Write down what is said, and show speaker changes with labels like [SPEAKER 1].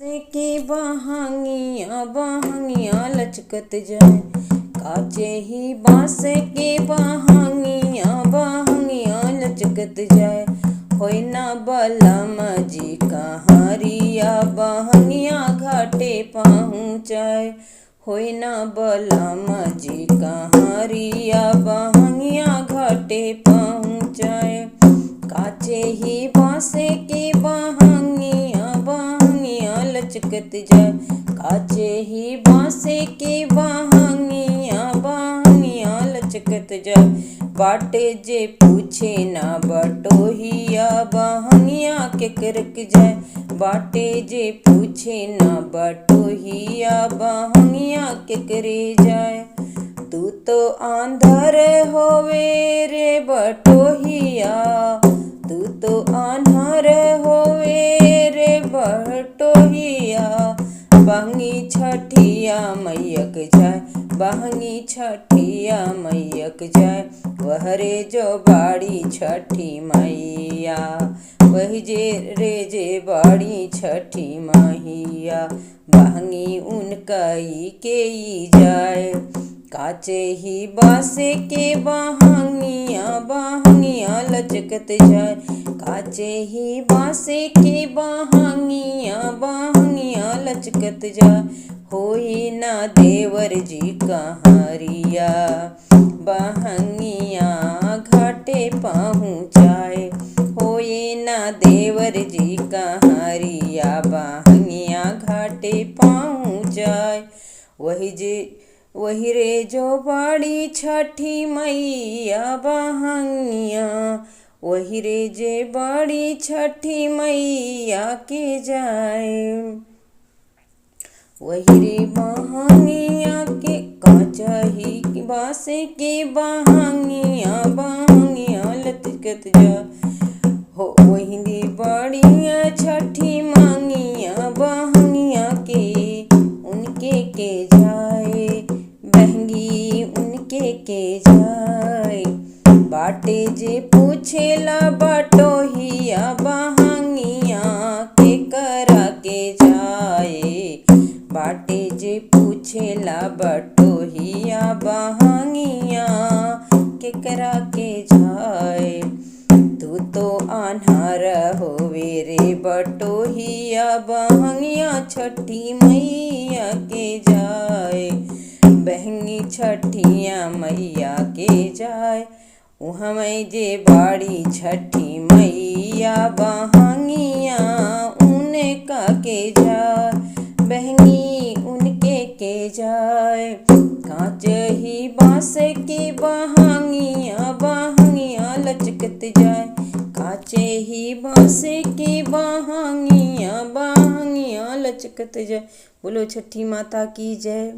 [SPEAKER 1] से के बहंगिया बहंगिया लचकत जाए, काचे ही बांस के बहंगिया बहंगिया लचकत जाए। होय ना बलम जी कहारिया बहंगिया घाटे पहुँचाए। होय ना बलम जी कहारिया बहंगिया घाटे पहुँचाए। काचे ही बांस के बहंगिया बहंगिया लचकत जाए, काचे ही बांस के बहंगिया बहंगिया लचकत जाए। बाटे जे पूछे ना बटोहिया बहंगिया के करक जाए। बाटे जे पूछे ना बटोहिया बहंगिया के करे जाए। तू तो आंधर होवे रे बटोहिया, तू तो आंधर होवे रे बटोहिया। बहंगी छठिया मैयक जाए, बहंगी छठिया मैयक जाए। वहरे जो बाड़ी छठी मैया, वही जे रे जे बाड़ी छठी मैया। बहंगी उनकई के ही जाए, काचे ही बांस के बहंगिया बहंगिया लचकत जाए। काचे ही बांस के बहंगिया बहंगिया लचकत जाए। होई ना देवर जी कहारिया बहंगिया घाटे पहुँचाए। होई ना देवर जी कहारिया बहंगिया घाटे पहुँचाए। वही रे जो बाड़ी छठी मैया बहंगिया, वही रे जे बाड़ी छठी मैया के जाए। वही रे बहंगिया के काचा ही बांस के बहंगिया बहंगिया लचकत जाए। हो वही रे बाड़िया छठी मांगिया बहंगिया के उनके के जाए, बहंगी उनके के जाए। बाटे जे पूछेला बटोहिया बहंगिया के करा के जाए। बाटे जे पूछेला बटोहिया बहंगिया के करा के जाए। तू तो आन्हर होवे रे बटोहिया बहंगिया छठी मैया के जाए। बहंगी छठिया मैया के जाए, उहमें जे बाड़ी छठी मैया बहंगिया उनका के जाए। बहंगी उनके के जाए, कांच ही बांस के बहंगिया बहंगिया लचकत जाए। काचे ही बांस के बहंगिया बहंगिया लचकत जाए। बोलो छठी माता की जय।